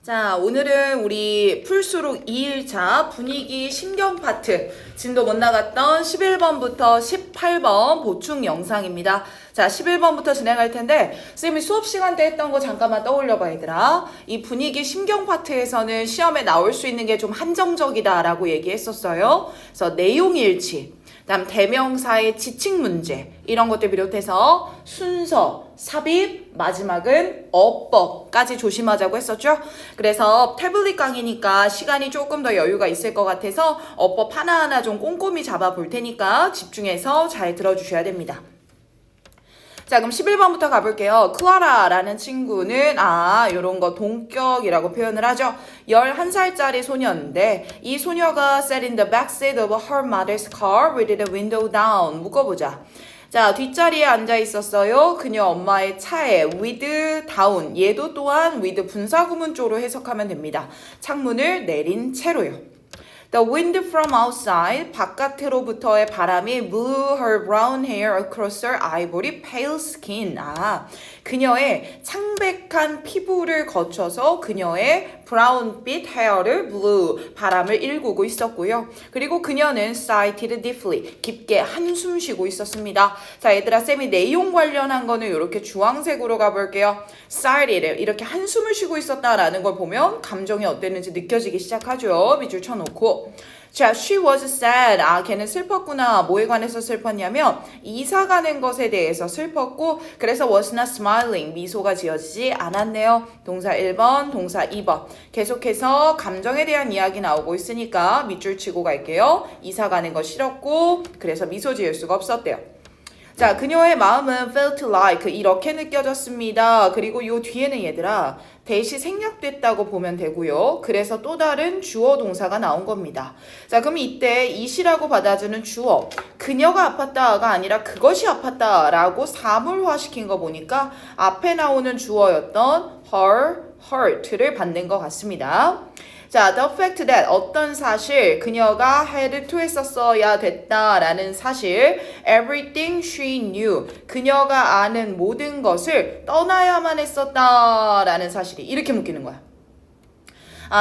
자, 오늘은 우리 풀수록 2일차 분위기 신경 파트 진도 못 나갔던 11번부터 18번 보충 영상입니다. 자, 11번부터 진행할 텐데 쌤이 수업 시간 때 했던 거 잠깐만 떠올려봐 얘들아. 이 분위기 신경 파트에서는 시험에 나올 수 있는 게 좀 한정적이다라고 얘기했었어요. 그래서 내용 일치, 그다음 대명사의 지칭 문제 이런 것들 비롯해서 순서, 삽입, 마지막은 어법까지 조심하자고 했었죠. 그래서 태블릿 강의니까 시간이 조금 더 여유가 있을 것 같아서 어법 하나하나 좀 꼼꼼히 잡아볼 테니까 집중해서 잘 들어주셔야 됩니다. 자, 그럼 11번부터 가볼게요. 클라라라는 친구는 요런 거 동격이라고 표현을 하죠. 11살짜리 소녀인데 이 소녀가 sat in the backseat of her mother's car with the window down. 묶어보자. 자, 뒷자리에 앉아 있었어요. 그녀 엄마의 차에 with down. 얘도 또한 with 분사구문조로 해석하면 됩니다. 창문을 내린 채로요. The wind from outside, 바깥으로부터의 바람이 blew her brown hair across her ivory pale skin. 그녀의 창백한 피부를 거쳐서 그녀의 브라운빛 헤어를 blew, 바람을 일구고 있었고요. 그리고 그녀는 sighed deeply, 깊게 한숨 쉬고 있었습니다. 자, 얘들아, 쌤이 내용 관련한 거는 이렇게 주황색으로 가볼게요. sighed, 이렇게 한숨을 쉬고 있었다라는 걸 보면 감정이 어땠는지 느껴지기 시작하죠. 밑줄 쳐놓고. 자, she was sad. 걔는 슬펐구나. 뭐에 관해서 슬펐냐면 이사 가는 것에 대해서 슬펐고 그래서 was not smiling. 미소가 지어지지 않았네요. 동사 1번, 동사 2번. 계속해서 감정에 대한 이야기 나오고 있으니까 밑줄 치고 갈게요. 이사 가는 거 싫었고 그래서 미소 지을 수가 없었대요. 자, 그녀의 마음은 felt like 이렇게 느껴졌습니다. 그리고 요 뒤에는 얘들아 대시 생략됐다고 보면 되고요. 그래서 또 다른 주어 동사가 나온 겁니다. 자, 그럼 이때 it이라고 받아주는 주어 그녀가 아팠다가 아니라 그것이 아팠다라고 사물화시킨 거 보니까 앞에 나오는 주어였던 her, hurt를 받는 것 같습니다. 자, the fact that 어떤 사실 그녀가 had to 했었어야 됐다라는 사실 everything she knew 그녀가 아는 모든 것을 떠나야만 했었다라는 사실이 이렇게 묶이는 거야.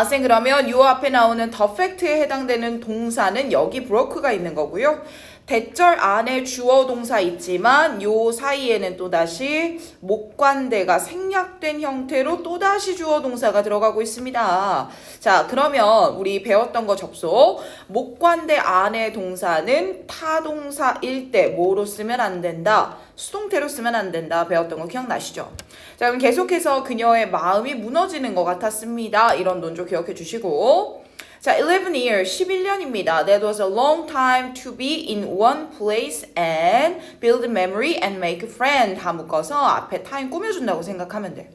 쌤 그러면 요 앞에 나오는 the fact에 해당되는 동사는 여기 broke가 있는 거고요. 대절 안에 주어 동사 있지만 요 사이에는 또다시 목관대가 생략된 형태로 또다시 주어 동사가 들어가고 있습니다. 자, 그러면 우리 배웠던 거 접속. 목관대 안에 동사는 타동사일 때 뭐로 쓰면 안 된다? 수동태로 쓰면 안 된다. 배웠던 거 기억나시죠? 자, 그럼 계속해서 그녀의 마음이 무너지는 것 같았습니다. 이런 논조 기억해 주시고. 자, 11 years, 11년입니다. That was a long time to be in one place and build memory and make friend. 다 묶어서 앞에 time 꾸며준다고 생각하면 돼.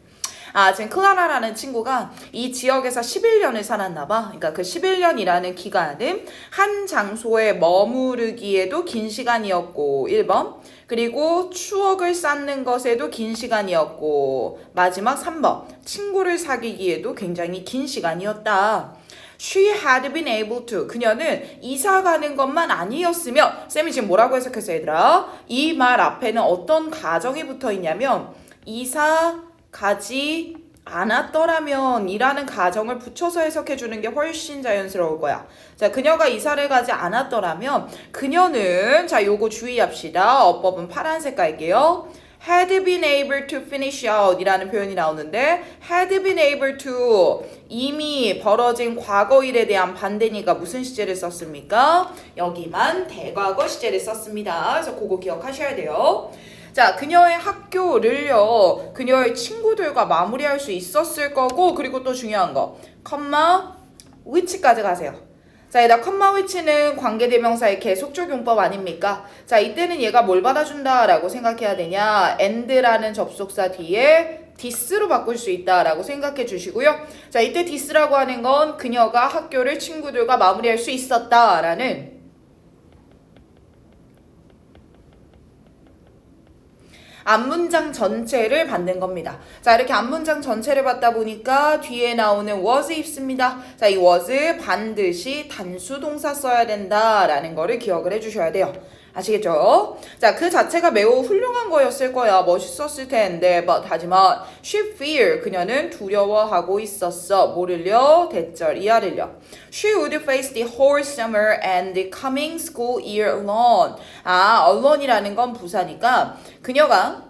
지금 클라라라는 친구가 이 지역에서 11년을 살았나 봐. 그러니까 그 11년이라는 기간은 한 장소에 머무르기에도 긴 시간이었고 1번. 그리고 추억을 쌓는 것에도 긴 시간이었고 마지막 3번. 친구를 사귀기에도 굉장히 긴 시간이었다. She had been able to. 그녀는 이사 가는 것만 아니었으면 쌤이 지금 뭐라고 해석했어요 얘들아? 이 말 앞에는 어떤 가정이 붙어 있냐면 이사 가지 않았더라면 이라는 가정을 붙여서 해석해 주는 게 훨씬 자연스러울 거야. 자, 그녀가 이사를 가지 않았더라면 그녀는 자, 요거 주의합시다. 어법은 파란색 갈게요. had been able to finish out 이라는 표현이 나오는데 had been able to 이미 벌어진 과거일에 대한 반대니까 무슨 시제를 썼습니까? 여기만 대과거 시제를 썼습니다. 그래서 그거 기억하셔야 돼요. 자, 그녀의 학교를요 그녀의 친구들과 마무리할 수 있었을 거고 그리고 또 중요한 거 컴마 which까지 가세요. 자, 여기다 컴마 위치는 관계대명사의 계속적용법 아닙니까? 자, 이때는 얘가 뭘 받아준다라고 생각해야 되냐? and라는 접속사 뒤에 this로 바꿀 수 있다라고 생각해 주시고요. 자, 이때 this라고 하는 건 그녀가 학교를 친구들과 마무리할 수 있었다라는 앞문장 전체를 받는 겁니다. 자, 이렇게 앞문장 전체를 받다 보니까 뒤에 나오는 was 있습니다. 자, 이 was 반드시 단수 동사 써야 된다라는 거를 기억을 해주셔야 돼요. 아시겠죠? 자, 그 자체가 매우 훌륭한 거였을 거야. 멋있었을 텐데. 하지만 she feared. 그녀는 두려워하고 있었어. 뭐를요? 대절 이하를요. She would face the whole summer and the coming school year alone. alone이라는 건 부사니까 그녀가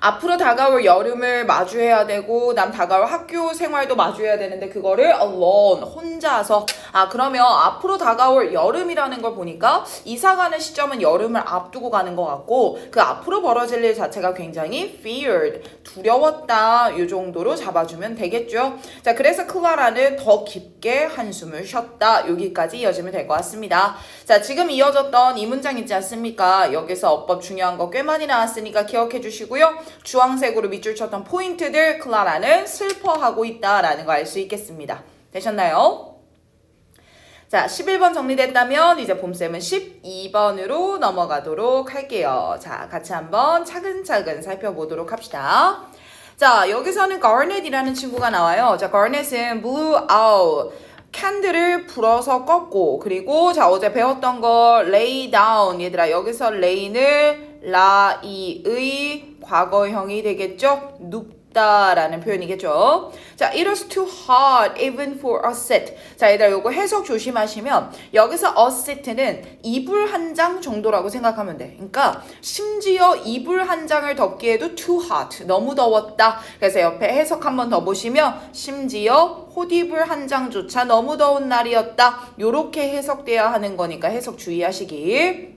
앞으로 다가올 여름을 마주해야 되고 다가올 학교 생활도 마주해야 되는데 그거를 alone 혼자서 그러면 앞으로 다가올 여름이라는 걸 보니까 이사 가는 시점은 여름을 앞두고 가는 것 같고 그 앞으로 벌어질 일 자체가 굉장히 feared 두려웠다 이 정도로 잡아주면 되겠죠. 자, 그래서 클라라는 더 깊게 한숨을 쉬었다. 여기까지 이어지면 될 것 같습니다. 자, 지금 이어졌던 이 문장 있지 않습니까? 여기서 어법 중요한 거 꽤 많이 나왔으니까 기억해 주시고요. 주황색으로 밑줄 쳤던 포인트들 클라라는 슬퍼하고 있다라는 거 알 수 있겠습니다. 되셨나요? 자, 11번 정리됐다면 이제 봄쌤은 12번으로 넘어가도록 할게요. 자, 같이 한번 차근차근 살펴보도록 합시다. 자, 여기서는 garnet이라는 친구가 나와요. 자, garnet은 blew out. 캔들을 불어서 껐고 그리고 자 어제 배웠던 거 lay down 얘들아 여기서 lay는 라이의 과거형이 되겠죠? 눕다라는 표현이겠죠? 자, it was too hot even for a sit. 자, 얘들아 요거 해석 조심하시면 여기서 a sit는 이불 한 장 정도라고 생각하면 돼. 그러니까 심지어 이불 한 장을 덮기에도 too hot. 너무 더웠다. 그래서 옆에 해석 한번 더 보시면 심지어 호디불 한 장조차 너무 더운 날이었다. 요렇게 해석돼야 하는 거니까 해석 주의하시기.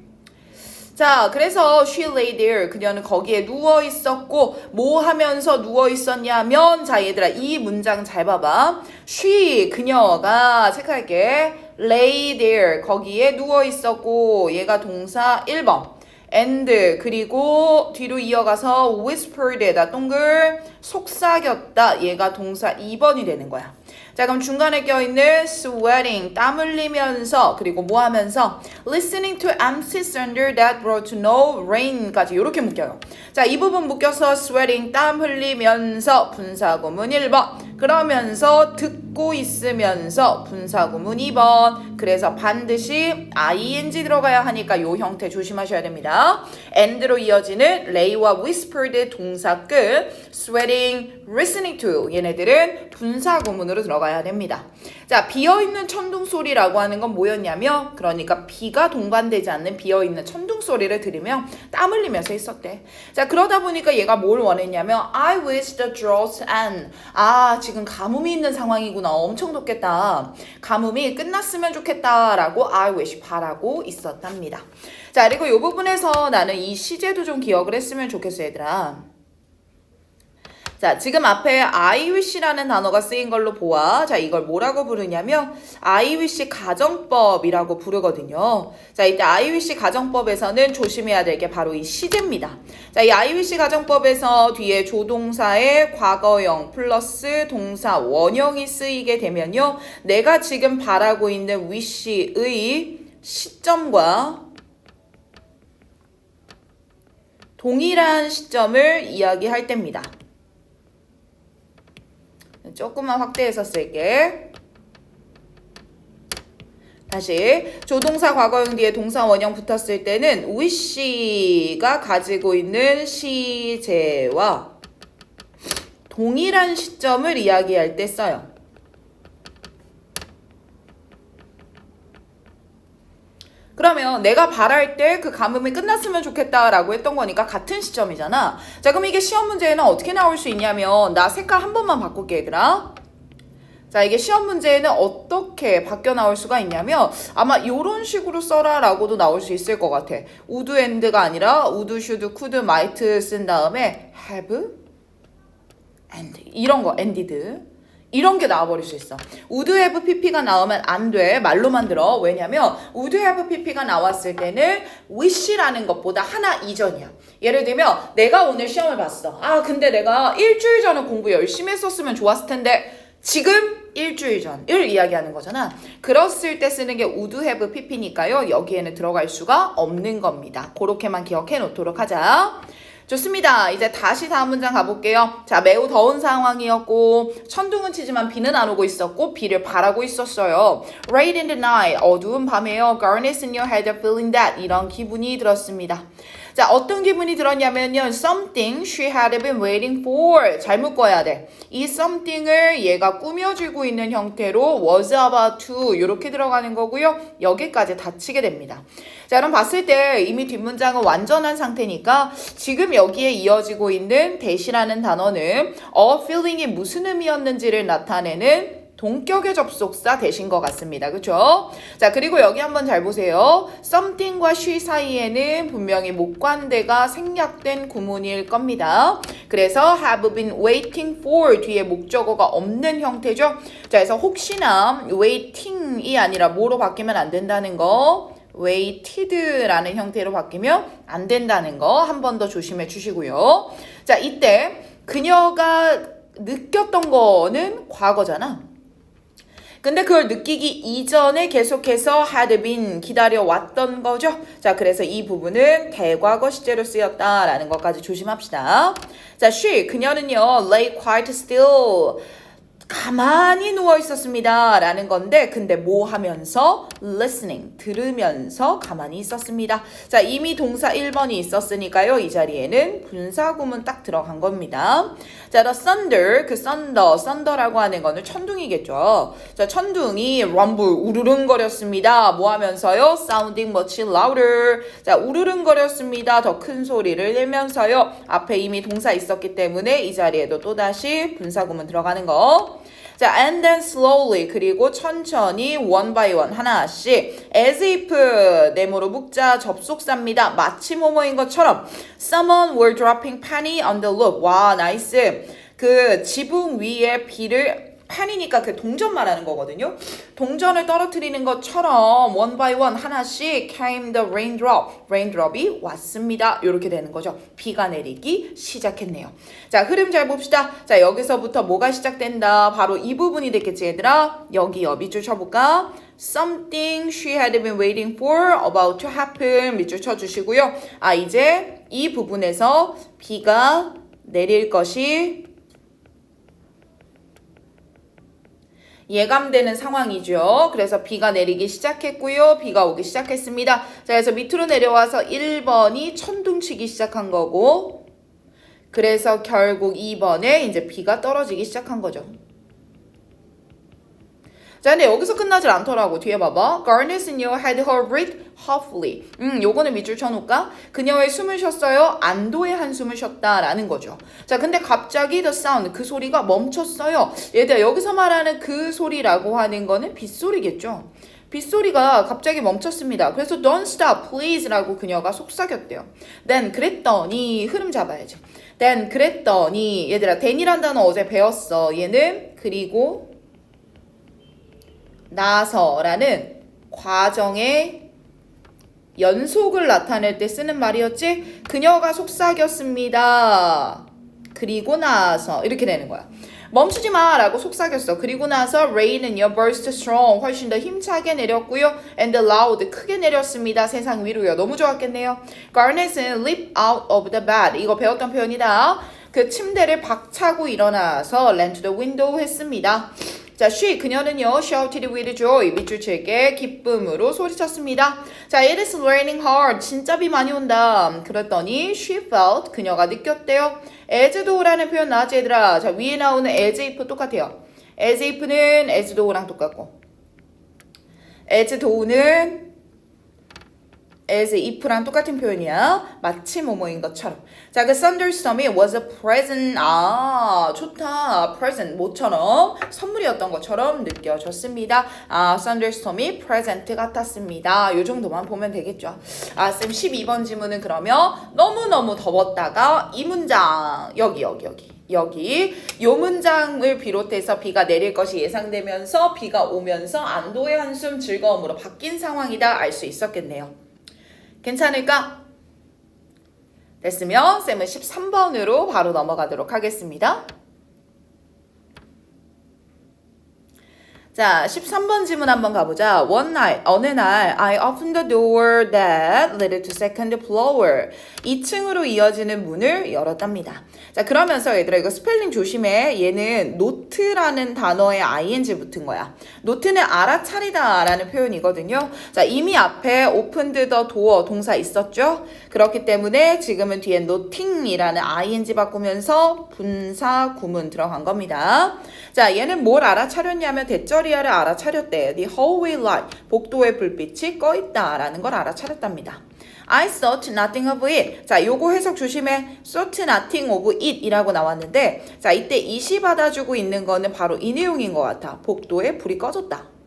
자, 그래서 she lay there. 그녀는 거기에 누워 있었고 뭐 하면서 누워 있었냐면 자, 얘들아 이 문장 잘 봐봐. she 그녀가 체크할게. lay there 거기에 누워 있었고 얘가 동사 1번. and 그리고 뒤로 이어가서 whispered에다 동글 속삭였다. 얘가 동사 2번이 되는 거야. 자, 그럼 중간에 껴있는 sweating 땀 흘리면서 그리고 뭐 하면서 listening to empty thunder that brought no rain까지 이렇게 묶여요. 자, 이 부분 묶여서 sweating 땀 흘리면서 분사구문 1번 그러면서 듣고 있으면서 분사구문 2번 그래서 반드시 ing 들어가야 하니까 요 형태 조심하셔야 됩니다. and로 이어지는 lay와 whispered 동사 끝 sweating, listening to 얘네들은 분사구문으로 들어가야 됩니다. 자, 비어있는 천둥소리라고 하는 건 뭐였냐면 그러니까 비가 동반되지 않는 비어있는 천둥소리를 들으면 땀 흘리면서 있었대. 자, 그러다 보니까 얘가 뭘 원했냐면 I wish the drought end. 지금 가뭄이 있는 상황이구나. 엄청 덥겠다. 가뭄이 끝났으면 좋겠다라고 I wish 바라고 있었답니다. 자, 그리고 이 부분에서 나는 이 시제도 좀 기억을 했으면 좋겠어 얘들아. 자, 지금 앞에 I wish라는 단어가 쓰인 걸로 보아. 자, 이걸 뭐라고 부르냐면 I wish 가정법이라고 부르거든요. 자, 이때 I wish 가정법에서는 조심해야 될 게 바로 이 시제입니다. 자, 이 I wish 가정법에서 뒤에 조동사의 과거형 플러스 동사 원형이 쓰이게 되면요. 내가 지금 바라고 있는 wish의 시점과 동일한 시점을 이야기할 때입니다. 조금만 확대해서 쓸게. 다시 조동사 과거형 뒤에 동사 원형 붙었을 때는 wish가 가지고 있는 시제와 동일한 시점을 이야기할 때 써요. 그러면 내가 바랄 때 그 가뭄이 끝났으면 좋겠다라고 했던 거니까 같은 시점이잖아. 자, 그럼 이게 시험 문제에는 어떻게 나올 수 있냐면 나 색깔 한 번만 바꿀게 얘들아. 자, 이게 시험 문제에는 어떻게 바뀌어 나올 수가 있냐면 아마 이런 식으로 써라 라고도 나올 수 있을 것 같아. would and가 아니라 would, should, could, might 쓴 다음에 have and 이런 거 ended 이런 게 나와버릴 수 있어. would have pp가 나오면 안 돼. 말로만 들어. 왜냐면 would have pp가 나왔을 때는 wish라는 것보다 하나 이전이야. 예를 들면 내가 오늘 시험을 봤어. 근데 내가 일주일 전에 공부 열심히 했었으면 좋았을 텐데 지금 일주일 전을 이야기하는 거잖아. 그랬을 때 쓰는 게 would have pp니까요. 여기에는 들어갈 수가 없는 겁니다. 그렇게만 기억해 놓도록 하자. 좋습니다. 이제 다시 다음 문장 가볼게요. 자, 매우 더운 상황이었고 천둥은 치지만 비는 안 오고 있었고 비를 바라고 있었어요. Rain in the night, 어두운 밤에요. Garnet and you had a feeling that, 이런 기분이 들었습니다. 자, 어떤 기분이 들었냐면요. Something she had been waiting for. 잘 묶어야 돼. 이 something을 얘가 꾸며주고 있는 형태로 was about to 이렇게 들어가는 거고요. 여기까지 닫히게 됩니다. 자, 그럼 봤을 때 이미 뒷문장은 완전한 상태니까 지금 여기에 이어지고 있는 that이라는 단어는 a feeling이 무슨 의미였는지를 나타내는 동격의 접속사 대신 것 같습니다. 그쵸? 자, 그리고 여기 한번 잘 보세요. something과 she 사이에는 분명히 목관대가 생략된 구문일 겁니다. 그래서 have been waiting for 뒤에 목적어가 없는 형태죠. 자, 그래서 혹시나 waiting이 아니라 뭐로 바뀌면 안 된다는 거, waited라는 형태로 바뀌면 안 된다는 거 한 번 더 조심해 주시고요. 자, 이때 그녀가 느꼈던 거는 과거잖아. 근데 그걸 느끼기 이전에 계속해서 had been 기다려왔던 거죠. 자, 그래서 이 부분은 대과거 시제로 쓰였다라는 것까지 조심합시다. 자, 그녀는요 lay quite still, 가만히 누워 있었습니다 라는 건데 근데 뭐 하면서? listening, 들으면서 가만히 있었습니다. 자, 이미 동사 1번이 있었으니까요. 이 자리에는 분사구문 딱 들어간 겁니다. 자, the thunder, 그 thunder라고 하는 거는 천둥이겠죠. 자, 천둥이 rumble, 우르릉거렸습니다. 뭐 하면서요? sounding much louder. 자, 우르릉거렸습니다. 더 큰 소리를 내면서요. 앞에 이미 동사 있었기 때문에 이 자리에도 또다시 분사구문 들어가는 거. 자, and then slowly, 그리고 천천히 one by one 하나씩 as if, 네모로 묶자 접속사입니다. 마치 뭐뭐인 것처럼 someone were dropping penny on the roof. 와, 나이스. 그 지붕 위에 비를, 판이니까 그 동전 말하는 거거든요. 동전을 떨어뜨리는 것처럼 one by one 하나씩 came the raindrop이 왔습니다. 이렇게 되는 거죠. 비가 내리기 시작했네요. 자, 흐름 잘 봅시다. 자, 여기서부터 뭐가 시작된다. 바로 이 부분이 됐겠지, 얘들아. 여기요. 밑줄 쳐볼까? Something she had been waiting for about to happen. 밑줄 쳐주시고요. 아, 이제 이 부분에서 비가 내릴 것이 예감되는 상황이죠. 그래서 비가 내리기 시작했고요. 비가 오기 시작했습니다. 자, 그래서 밑으로 내려와서 1번이 천둥치기 시작한 거고, 그래서 결국 2번에 이제 비가 떨어지기 시작한 거죠. 자, 근데 여기서 끝나질 않더라고. 뒤에 봐봐. Garnet and you had her breathe heavily. 요거는 밑줄 쳐놓을까? 그녀의 숨을 쉬었어요. 안도의 한숨을 쉬었다라는 거죠. 자, 근데 갑자기 the sound, 그 소리가 멈췄어요. 얘들아, 여기서 말하는 그 소리라고 하는 거는 빗소리겠죠. 빗소리가 갑자기 멈췄습니다. 그래서 don't stop please 라고 그녀가 속삭였대요. then 그랬더니, 흐름 잡아야죠. then 그랬더니, 얘들아, then이란 단어 어제 배웠어. 얘는 그리고 나서라는 과정의 연속을 나타낼 때 쓰는 말이었지. 그녀가 속삭였습니다. 그리고 나서 이렇게 되는 거야. 멈추지 마 라고 속삭였어. 그리고 나서 rain은요 burst strong, 훨씬 더 힘차게 내렸고요. and loud, 크게 내렸습니다. 세상 위로요. 너무 좋았겠네요. Garnet은 leap out of the bed, 이거 배웠던 표현이다. 그 침대를 박차고 일어나서 ran to the window 했습니다. 자, 그녀는요 shouted with joy, 밑줄 칠게 기쁨으로 소리쳤습니다. 자, it is raining hard, 진짜 비 많이 온다. 그랬더니 she felt, 그녀가 느꼈대요. as though라는 표현 나왔지, 얘들아. 자, 위에 나오는 as if 똑같아요. as if는 as though랑 똑같고, as though는 as if랑 똑같은 표현이야. 마치 뭐뭐인 것처럼. 자, 그 thunderstorm이 was a present. 아, 좋다. present, 뭐처럼? 선물이었던 것처럼 느껴졌습니다. 아, thunderstorm이 present 같았습니다. 요 정도만 보면 되겠죠. 아, 쌤 12번 지문은 그러면 너무너무 더웠다가 이 문장, 여기 요 문장을 비롯해서 비가 내릴 것이 예상되면서 비가 오면서 안도의 한숨, 즐거움으로 바뀐 상황이다 알 수 있었겠네요. 괜찮을까? 됐으면 쌤은 13번으로 바로 넘어가도록 하겠습니다. 자, 13번 지문 한번 가보자. One night, 어느 날, I opened the door that led to second floor. 2층으로 이어지는 문을 열었답니다. 자, 그러면서 얘들아 이거 스펠링 조심해. 얘는 note라는 단어에 ing 붙은 거야. note는 알아차리다 라는 표현이거든요. 자, 이미 앞에 opened the door 동사 있었죠? 그렇기 때문에 지금은 뒤에 noting이라는 ing 바꾸면서 분사 구문 들어간 겁니다. 자, 얘는 뭘 알아차렸냐면 대절이야를 알아차렸대. The hallway light, 복도의 불빛이 꺼있다 라는 걸 알아차렸답니다. I thought nothing of it. 자, 요거 해석 조심해. thought nothing of it 이라고 나왔는데, 자, 이때 it이 받아주고 있는 거는 바로 이 내용인 것 같아. 복도에 불이 꺼졌다.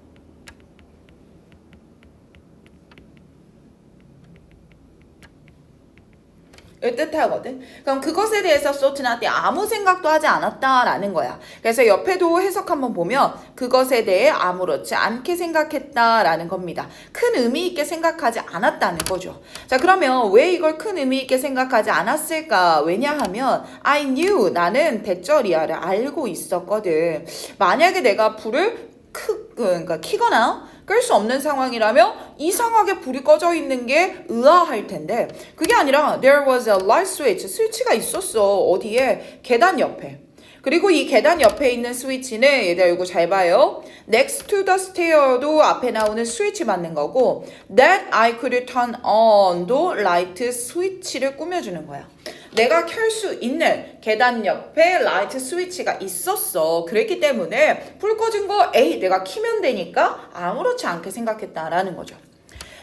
을 뜻하거든. 그럼 그것에 대해서 thought nothing 아무 생각도 하지 않았다라는 거야. 그래서 옆에도 해석 한번 보면 그것에 대해 아무렇지 않게 생각했다라는 겁니다. 큰 의미 있게 생각하지 않았다는 거죠. 자, 그러면 왜 이걸 큰 의미 있게 생각하지 않았을까? 왜냐하면 I knew 나는 대절이야를 알고 있었거든. 만약에 내가 불을 그러니까 키거나 끌 수 없는 상황이라면 이상하게 불이 꺼져 있는 게 의아할 텐데 그게 아니라 there was a light switch 스위치가 있었어. 어디에? 계단 옆에. 그리고 이 계단 옆에 있는 스위치는 얘들아 이거 잘 봐요. next to the stair도 앞에 나오는 스위치 맞는 거고 that I could turn on도 라이트 스위치를 꾸며주는 거야. 내가 켤 수 있는 계단 옆에 라이트 스위치가 있었어. 그랬기 때문에 불 꺼진 거 에이 내가 키면 되니까 아무렇지 않게 생각했다라는 거죠.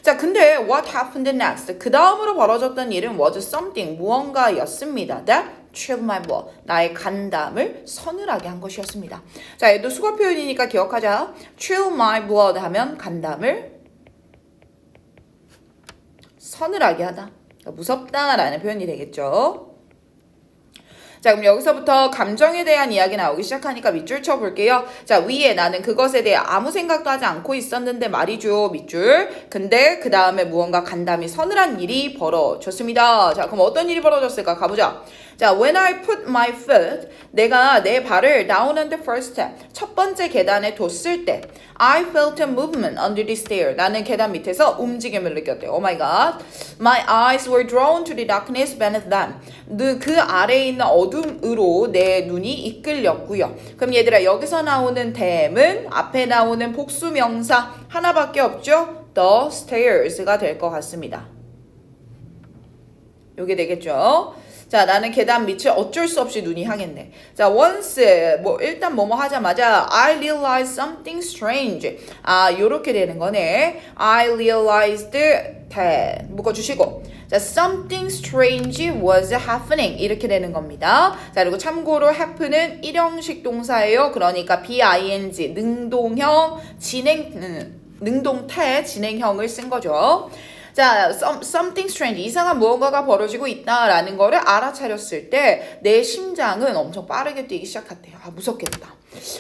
자, 근데 what happened next? 그 다음으로 벌어졌던 일은 was something 무언가였습니다. that chilled my blood. 나의 간담을 서늘하게 한 것이었습니다. 자, 얘도 수거 표현이니까 기억하자. chill my blood 하면 간담을 서늘하게 하다. 무섭다라는 표현이 되겠죠. 자, 그럼 여기서부터 감정에 대한 이야기 나오기 시작하니까 밑줄 쳐볼게요. 자, 위에 나는 그것에 대해 아무 생각도 하지 않고 있었는데 말이죠. 밑줄. 근데 그 다음에 무언가 간담이 서늘한 일이 벌어졌습니다. 자, 그럼 어떤 일이 벌어졌을까? 가보자. 자, when I put my foot, 내가 내 발을 down on the first step, 첫 번째 계단에 뒀을 때 I felt a movement under the stair. 나는 계단 밑에서 움직임을 느꼈대. Oh my god. My eyes were drawn to the darkness beneath them. 그 아래에 있는 어둠으로 내 눈이 이끌렸고요. 그럼 얘들아 여기서 나오는 them은 앞에 나오는 복수 명사 하나밖에 없죠? The stairs가 될 것 같습니다. 요게 되겠죠? 자, 나는 계단 밑을 어쩔 수 없이 눈이 향했네. 자, once 일단 뭐뭐 하자마자 I realized something strange. 아, 요렇게 되는 거네. I realized that 묶어주시고 자, something strange was happening 이렇게 되는 겁니다. 자, 그리고 참고로 happen은 일형식 동사예요. 그러니까 BING 능동형 능동태 진행형을 쓴 거죠. 자, something strange, 이상한 무언가가 벌어지고 있다라는 거를 알아차렸을 때 내 심장은 엄청 빠르게 뛰기 시작했대요. 아, 무섭겠다.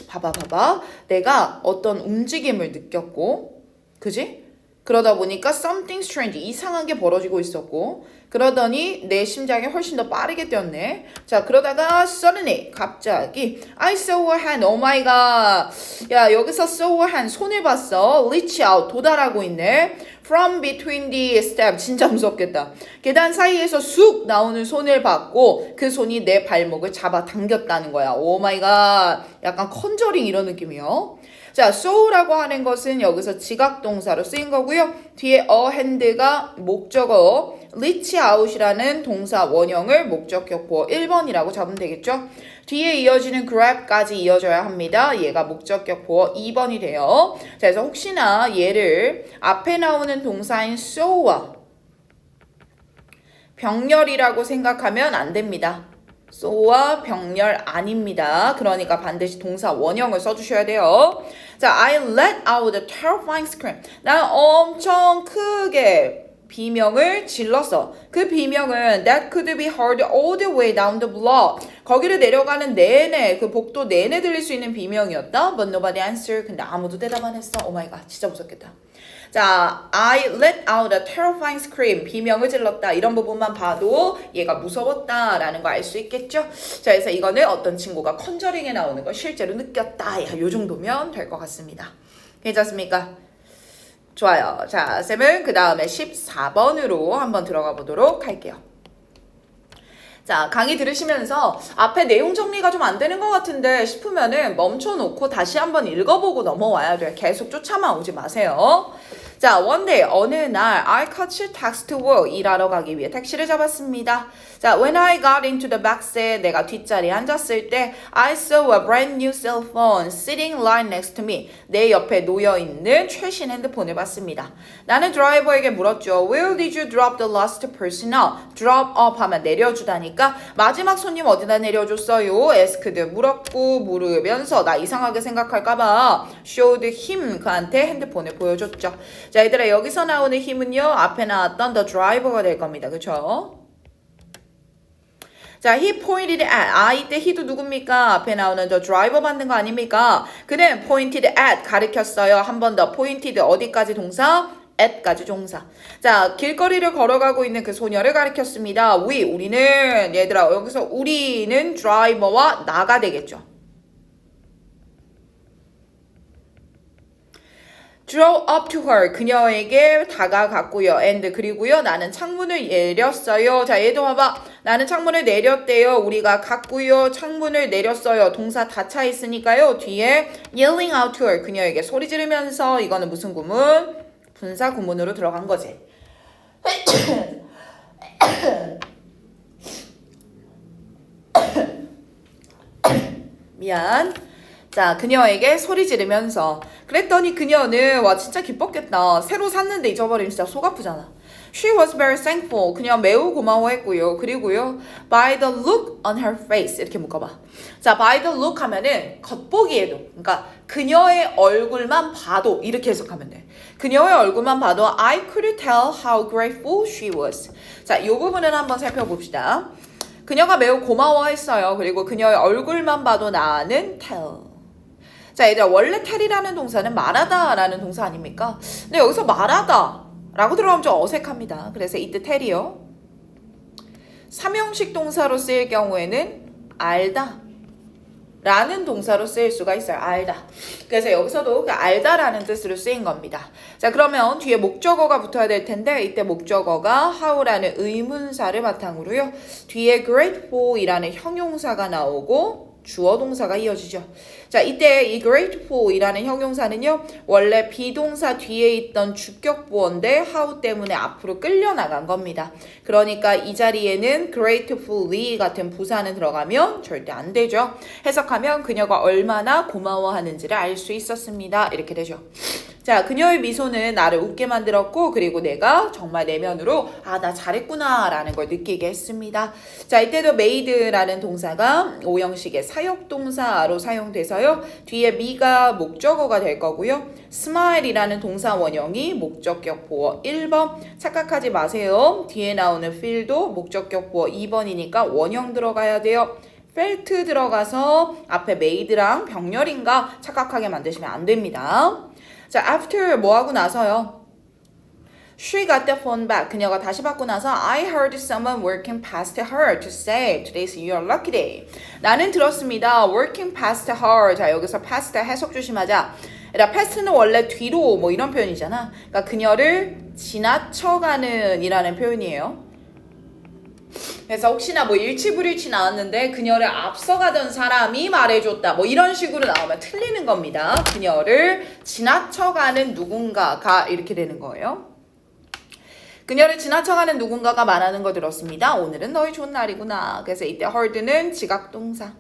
봐봐. 내가 어떤 움직임을 느꼈고, 그지? 그러다 보니까 something strange, 이상한 게 벌어지고 있었고, 그러더니 내 심장이 훨씬 더 빠르게 뛰었네. 자, 그러다가 suddenly, 갑자기 I saw a hand, oh my god. 야, 여기서 saw a hand, 손을 봤어. reach out, 도달하고 있네. From between the steps, 진짜 무섭겠다. 계단 사이에서 쑥 나오는 손을 봤고 그 손이 내 발목을 잡아 당겼다는 거야. 오 마이 갓. 약간 컨저링 이런 느낌이요. 자, saw라고 하는 것은 여기서 지각동사로 쓰인 거고요. 뒤에 a hand가 목적어, reach out이라는 동사 원형을 목적격 보어 1번이라고 잡으면 되겠죠. 뒤에 이어지는 grab까지 이어져야 합니다. 얘가 목적격 보어 2번이 돼요. 자, 그래서 혹시나 얘를 앞에 나오는 동사인 saw와 병렬이라고 생각하면 안 됩니다. saw와 병렬 아닙니다. 그러니까 반드시 동사 원형을 써주셔야 돼요. 자, I let out a terrifying scream. 난 엄청 크게 비명을 질렀어. 그 비명은 that could be heard all the way down the block. 거기를 내려가는 내내, 그 복도 내내 들릴 수 있는 비명이었다. But nobody answered. 근데 아무도 대답 안 했어. 오 마이 갓, 진짜 무섭겠다. 자, I let out a terrifying scream. 비명을 질렀다. 이런 부분만 봐도 얘가 무서웠다라는 거 알 수 있겠죠? 자, 그래서 이거는 어떤 친구가 컨저링에 나오는 걸 실제로 느꼈다. 이 정도면 될 것 같습니다. 괜찮습니까? 좋아요. 자, 쌤은 그 다음에 14번으로 한번 들어가 보도록 할게요. 자, 강의 들으시면서 앞에 내용 정리가 좀 안 되는 것 같은데 싶으면은 멈춰놓고 다시 한번 읽어보고 넘어와야 돼요. 계속 쫓아만 오지 마세요. 자, one day, 어느 날 I catch taxi to work, 일하러 가기 위해 택시를 잡았습니다. 자, when I got into the back seat, 내가 뒷자리에 앉았을 때 I saw a brand new cell phone sitting right next to me. 내 옆에 놓여있는 최신 핸드폰을 봤습니다. 나는 드라이버에게 물었죠. Where did you drop the last person off? drop off 하면 내려주다니까 마지막 손님 어디다 내려줬어요? asked 물었고 물으면서 나 이상하게 생각할까봐 showed him 그한테 핸드폰을 보여줬죠. 자, 얘들아 여기서 나오는 힘은요 앞에 나왔던 the driver가 될 겁니다. 그쵸? 자, he pointed at. 이때 he도 누굽니까? 앞에 나오는 the driver 받는 거 아닙니까? 그는 pointed at 가리켰어요. 한 번 더 pointed 어디까지 동사? at까지 동사. 자, 길거리를 걸어가고 있는 그 소녀를 가리켰습니다. 우리는 얘들아 여기서 우리는 driver와 나가 되겠죠. Drove up to her. 그녀에게 다가갔고요. And 그리고요. 나는 창문을 내렸어요. 자, 얘도 봐봐. 나는 창문을 내렸대요. 우리가 갔고요. 창문을 내렸어요. 동사 다 차 있으니까요. 뒤에 yelling out to her. 그녀에게 소리 지르면서 이거는 무슨 구문? 분사 구문으로 들어간 거지. 미안. 자, 그녀에게 소리 지르면서 그랬더니 그녀는 와 진짜 기뻤겠다. 새로 샀는데 잊어버리면 진짜 속 아프잖아. She was very thankful. 그녀 매우 고마워했고요. 그리고요. By the look on her face. 이렇게 묶어봐. 자, by the look 하면은 겉보기에도 그러니까 그녀의 얼굴만 봐도 이렇게 해석하면 돼. 그녀의 얼굴만 봐도 I could tell how grateful she was. 자, 이 부분을 한번 살펴봅시다. 그녀가 매우 고마워했어요. 그리고 그녀의 얼굴만 봐도 나는 tell. 자, 얘들아 원래 tell이라는 동사는 말하다라는 동사 아닙니까? 근데 여기서 말하다라고 들어가면 좀 어색합니다. 그래서 이때 tell이요. 삼형식 동사로 쓰일 경우에는 알다 라는 동사로 쓰일 수가 있어요. 알다. 그래서 여기서도 그 알다라는 뜻으로 쓰인 겁니다. 자, 그러면 뒤에 목적어가 붙어야 될 텐데 이때 목적어가 how라는 의문사를 바탕으로요. 뒤에 grateful이라는 형용사가 나오고 주어 동사가 이어지죠. 자, 이때 이 grateful이라는 형용사는요. 원래 비동사 뒤에 있던 주격보어인데 how 때문에 앞으로 끌려나간 겁니다. 그러니까 이 자리에는 gratefully 같은 부사는 들어가면 절대 안 되죠. 해석하면 그녀가 얼마나 고마워하는지를 알 수 있었습니다. 이렇게 되죠. 자, 그녀의 미소는 나를 웃게 만들었고 그리고 내가 정말 내면으로 나 잘했구나 라는 걸 느끼게 했습니다. 자, 이때도 made라는 동사가 오형식의 사역동사로 사용돼서요. 뒤에 me가 목적어가 될 거고요. smile이라는 동사 원형이 목적격 보어 1번. 착각하지 마세요. 뒤에 나오는 feel도 목적격 보어 2번이니까 원형 들어가야 돼요. felt 들어가서 앞에 made랑 병렬인가 착각하게 만드시면 안 됩니다. 자, after 뭐 하고 나서요? She got the phone back. 그녀가 다시 받고 나서 I heard someone working past her to say today's your lucky day. 나는 들었습니다. working past her. 자, 여기서 past 해석 조심하자. past는 원래 뒤로 뭐 이런 표현이잖아. 그러니까 그녀를 지나쳐가는 이라는 표현이에요. 그래서 혹시나 뭐 일치불일치 나왔는데 그녀를 앞서가던 사람이 말해줬다 뭐 이런 식으로 나오면 틀리는 겁니다. 그녀를 지나쳐가는 누군가가 이렇게 되는 거예요. 그녀를 지나쳐가는 누군가가 말하는 거 들었습니다. 오늘은 너희 좋은 날이구나. 그래서 이때 heard는 지각동사.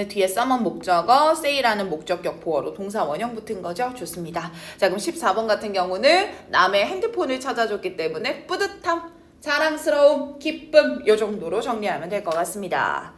뒤에 someone 목적어, say라는 목적격 보어로 동사 원형 붙은 거죠. 좋습니다. 자, 그럼 14번 같은 경우는 남의 핸드폰을 찾아줬기 때문에 뿌듯함, 자랑스러움, 기쁨 요 정도로 정리하면 될 것 같습니다.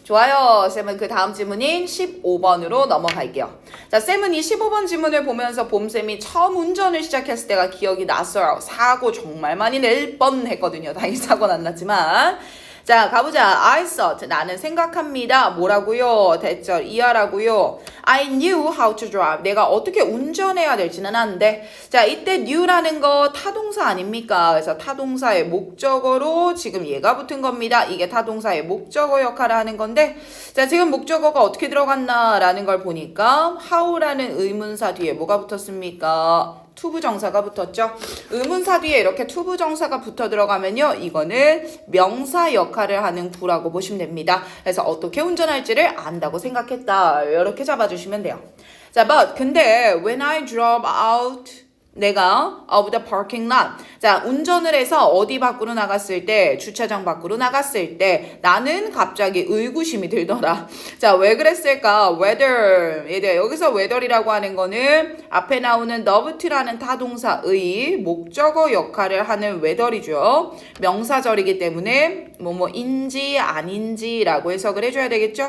좋아요. 쌤은 그 다음 질문인 15번으로 넘어갈게요. 자, 쌤은 이 15번 질문을 보면서 봄쌤이 처음 운전을 시작했을 때가 기억이 났어요. 사고 정말 많이 낼 뻔했거든요. 다행히 사고는 안 났지만. 자, 가보자. I thought. 나는 생각합니다. 뭐라고요? 대절 이하라고요. I knew how to drive. 내가 어떻게 운전해야 될지는 아는데. 자, 이때 knew라는 거 타동사 아닙니까? 그래서 타동사의 목적어로 지금 얘가 붙은 겁니다. 이게 타동사의 목적어 역할을 하는 건데, 자, 지금 목적어가 어떻게 들어갔나라는 걸 보니까 how라는 의문사 뒤에 뭐가 붙었습니까? 투부정사가 붙었죠. 의문사 뒤에 이렇게 투부정사가 붙어 들어가면요, 이거는 명사 역할을 하는 구라고 보시면 됩니다. 그래서 어떻게 운전할지를 안다고 생각했다. 이렇게 잡아주시면 돼요. 자, but 근데 when I drove out 내가 of the parking lot. 자, 운전을 해서 어디 밖으로 나갔을 때, 주차장 밖으로 나갔을 때 나는 갑자기 의구심이 들더라. 자, 왜 그랬을까? whether. 얘들 여기서 whether이라고 하는 거는 앞에 나오는 dovet라는 타동사의 목적어 역할을 하는 whether이죠. 명사절이기 때문에 뭐뭐인지 아닌지라고 해석을 해줘야 되겠죠?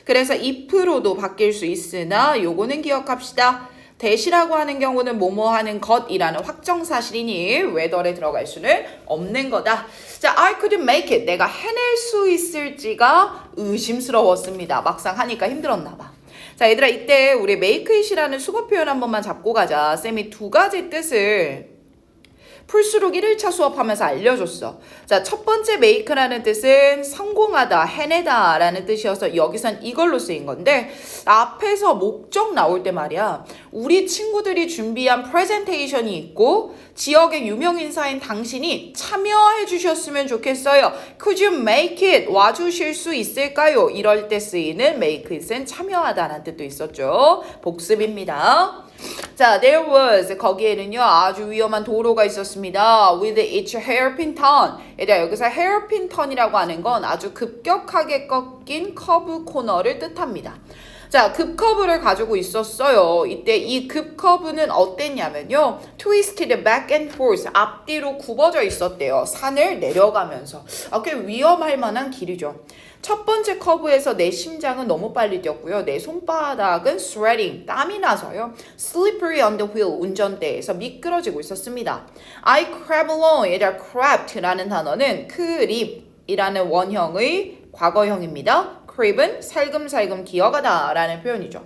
그래서 if로도 바뀔 수 있으나 요거는 기억합시다. 대시라고 하는 경우는 뭐뭐 하는 것이라는 확정사실이니 whether에 들어갈 수는 없는 거다. 자, I could make it. 내가 해낼 수 있을지가 의심스러웠습니다. 막상 하니까 힘들었나 봐. 자, 얘들아, 이때 우리 make it이라는 수거 표현 한 번만 잡고 가자. 쌤이 두 가지 뜻을 풀수록 1일차 수업하면서 알려줬어. 자, 첫 번째 make라는 뜻은 성공하다, 해내다 라는 뜻이어서 여기선 이걸로 쓰인 건데 앞에서 목적 나올 때 말이야. 우리 친구들이 준비한 프레젠테이션이 있고 지역의 유명인사인 당신이 참여해 주셨으면 좋겠어요. Could you make it? 와주실 수 있을까요? 이럴 때 쓰이는 make it은 참여하다라는 뜻도 있었죠. 복습입니다. 자, there was 거기에는요 아주 위험한 도로가 있었습니다. With each hairpin turn. 얘들아, 여기서 hairpin turn이라고 하는 건 아주 급격하게 꺾인 커브 코너를 뜻합니다. 자, 급커브를 가지고 있었어요. 이때 이 급커브는 어땠냐면요. twisted back and forth. 앞뒤로 굽어져 있었대요. 산을 내려가면서. 꽤 위험할 만한 길이죠. 첫 번째 커브에서 내 심장은 너무 빨리 뛰었고요. 내 손바닥은 sweating, 땀이 나서요. slippery on the wheel, 운전대에서 미끄러지고 있었습니다. I crept along. 얘들아, crept라는 단어는 creep이라는 원형의 과거형입니다. creep은 살금살금 기어가다 라는 표현이죠.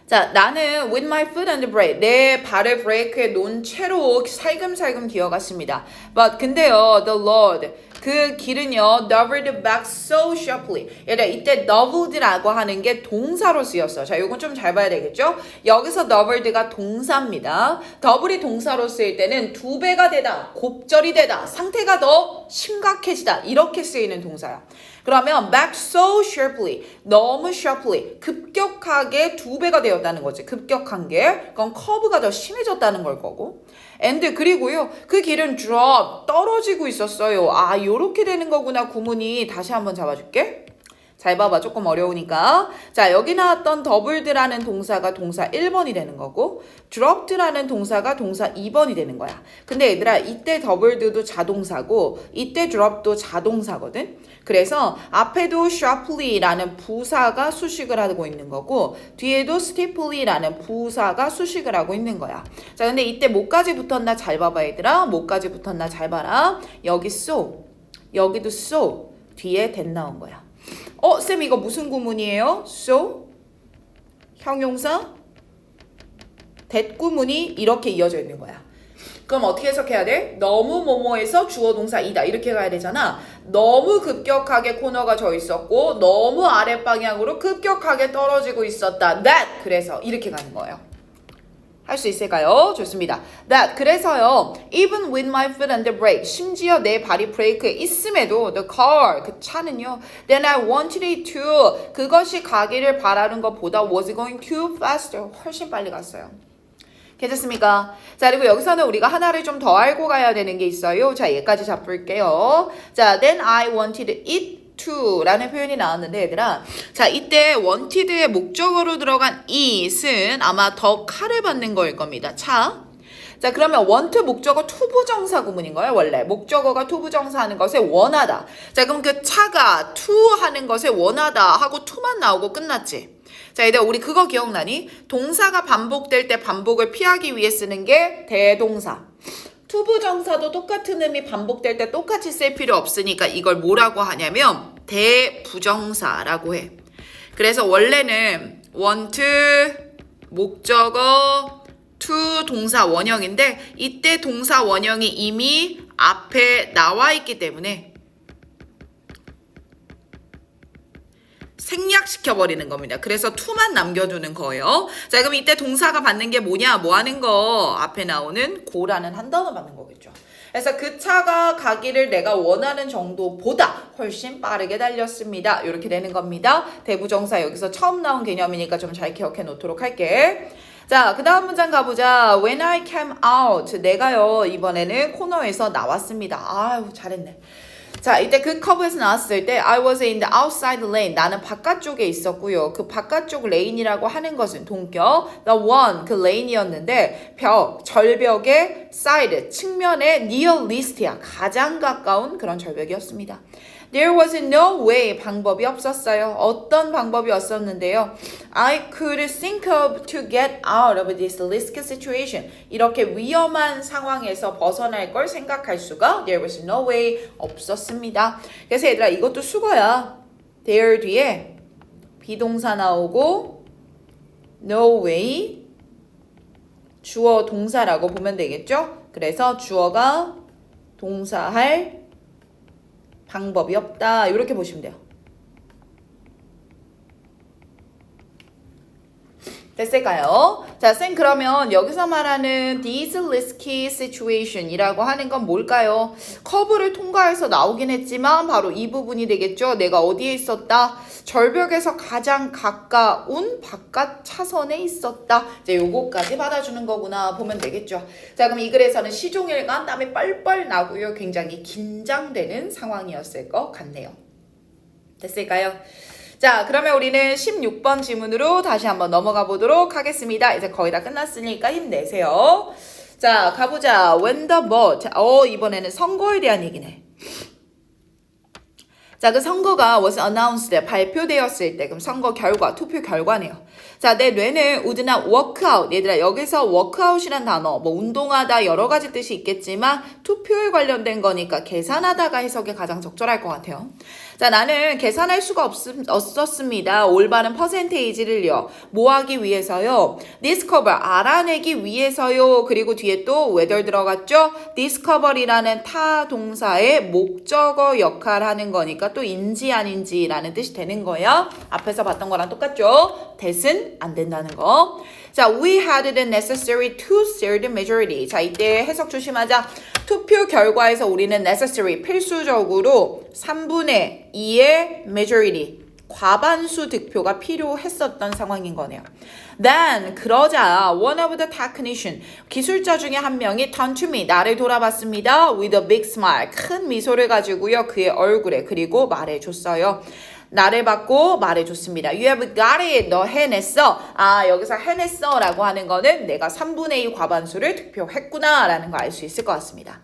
자, 나는 with my foot on the brake, 내 발을 브레이크에 놓은 채로 살금살금 기어갔습니다. But 근데요, the Lord, 그 길은요, doubled back so sharply. 얘들아, 이때 doubled라고 하는 게 동사로 쓰였어. 자, 요건 좀 잘 봐야 되겠죠? 여기서 doubled가 동사입니다. double이 동사로 쓰일 때는 두 배가 되다, 곱절이 되다, 상태가 더 심각해지다, 이렇게 쓰이는 동사야. 그러면 back so sharply, 너무 sharply, 급격하게 두 배가 되었다는 거지. 급격한 게. 그건 커브가 더 심해졌다는 걸 거고. and 그리고요, 그 길은 drop, 떨어지고 있었어요. 아, 요렇게 되는 거구나. 구문이 다시 한번 잡아줄게. 잘 봐봐. 조금 어려우니까. 자, 여기 나왔던 doubled라는 동사가 동사 1번이 되는 거고 dropped라는 동사가 동사 2번이 되는 거야. 근데 얘들아, 이때 doubled도 자동사고 이때 dropped도 자동사거든. 그래서 앞에도 sharply라는 부사가 수식을 하고 있는 거고 뒤에도 steeply라는 부사가 수식을 하고 있는 거야. 자, 근데 이때 뭐까지 붙었나 잘 봐봐 얘들아. 뭐까지 붙었나 잘 봐라. 여기 so, 여기도 so, 뒤에 that 나온 거야. 쌤 이거 무슨 구문이에요? so, 형용사, that 구문이 이렇게 이어져 있는 거야. 그럼 어떻게 해석해야 돼? 너무 뭐뭐해서 주어 동사 이다 이렇게 가야 되잖아. 너무 급격하게 코너가 져 있었고 너무 아랫방향으로 급격하게 떨어지고 있었다. that 그래서 이렇게 가는 거예요. 할 수 있을까요? 좋습니다. That 그래서요. Even with my foot on the brake, 심지어 내 발이 브레이크에 있음에도 the car 그 차는요. Then I wanted it to 그것이 가기를 바라는 것보다 was going too faster 훨씬 빨리 갔어요. 괜찮습니까? 자, 그리고 여기서는 우리가 하나를 좀 더 알고 가야 되는 게 있어요. 자, 얘까지 잡을게요. 자, then I wanted it to 라는 표현이 나왔는데 얘들아, 자, 이때 wanted의 목적어로 들어간 it은 아마 더 칼을 받는 거일 겁니다. 차. 자, 그러면 want 목적어 투부정사 구문인 거예요. 원래 목적어가 투부정사 하는 것에 원하다. 자, 그럼 그 차가 to 하는 것에 원하다 하고 to만 나오고 끝났지. 자, 얘들아, 우리 그거 기억나니? 동사가 반복될 때 반복을 피하기 위해 쓰는 게 대동사. 투부정사도 똑같은 의미 반복될 때 똑같이 쓸 필요 없으니까 이걸 뭐라고 하냐면 대부정사라고 해. 그래서 원래는 want, 목적어, to 동사 원형인데 이때 동사 원형이 이미 앞에 나와 있기 때문에 생략시켜버리는 겁니다. 그래서 to만 남겨두는 거예요. 자, 그럼 이때 동사가 받는 게 뭐냐? 뭐 하는 거? 앞에 나오는 go라는 한 단어 받는 거겠죠. 그래서 그 차가 가기를 내가 원하는 정도보다 훨씬 빠르게 달렸습니다. 이렇게 되는 겁니다. 대부정사 여기서 처음 나온 개념이니까 좀 잘 기억해 놓도록 할게. 자, 그 다음 문장 가보자. When I came out. 내가요, 이번에는 코너에서 나왔습니다. 아유, 잘했네. 자, 이때 그 커브에서 나왔을 때 I was in the outside lane. 나는 바깥쪽에 있었고요. 그 바깥쪽 레인이라고 하는 것은 동격 the one, 그 레인이었는데 절벽의 side, 측면의 nearest야. 가장 가까운 그런 절벽이었습니다. There was no way, 방법이 없었어요. 어떤 방법이 없었는데요. I could think of to get out of this risky situation. 이렇게 위험한 상황에서 벗어날 걸 생각할 수가 There was no way 없었습니다. 그래서 얘들아 이것도 수거야. There 뒤에 비동사 나오고 no way 주어 동사라고 보면 되겠죠. 그래서 주어가 동사할 방법이 없다. 이렇게 보시면 돼요. 됐을까요? 자, 쌤 그러면 여기서 말하는 this risky situation 이라고 하는 건 뭘까요? 커브를 통과해서 나오긴 했지만 바로 이 부분이 되겠죠. 내가 어디에 있었다? 절벽에서 가장 가까운 바깥 차선에 있었다. 이제 요거까지 받아주는 거구나 보면 되겠죠. 자, 그럼 이 글에서는 시종일관 땀이 뻘뻘 나고요. 굉장히 긴장되는 상황이었을 것 같네요. 됐을까요? 자, 그러면 우리는 16번 지문으로 다시 한번 넘어가 보도록 하겠습니다. 이제 거의 다 끝났으니까 힘내세요. 자, 가보자. When the vote. 이번에는 선거에 대한 얘기네. 자, 그 선거가 was announced, 발표되었을 때, 그럼 선거 결과, 투표 결과네요. 자, 내 뇌는 would not work out. 얘들아, 여기서 work out이란 단어, 뭐 운동하다 여러 가지 뜻이 있겠지만 투표에 관련된 거니까 계산하다가 해석이 가장 적절할 것 같아요. 자, 나는 계산할 수가 없었습니다. 올바른 퍼센테이지를요. 뭐 하기 위해서요? discover, 알아내기 위해서요. 그리고 뒤에 또 whether 들어갔죠? discover이라는 타 동사의 목적어 역할하는 거니까 또 인지 아닌지라는 뜻이 되는 거예요. 앞에서 봤던 거랑 똑같죠? that은 안 된다는 거. 자, we had the necessary two-third majority. 자, 이때 해석 조심하자. 투표 결과에서 우리는 necessary, 필수적으로 3분의 2의 majority, 과반수 득표가 필요했었던 상황인 거네요. Then, 그러자 one of the technician, 기술자 중에 한 명이 turned to me, 나를 돌아봤습니다. With a big smile, 큰 미소를 가지고요. 그의 얼굴에 그리고 말해줬어요. 나를 받고 말해줬습니다. You have got it. 너 해냈어. 아, 여기서 해냈어 라고 하는 거는 내가 3분의 2 과반수를 득표했구나 라는 거 알 수 있을 것 같습니다.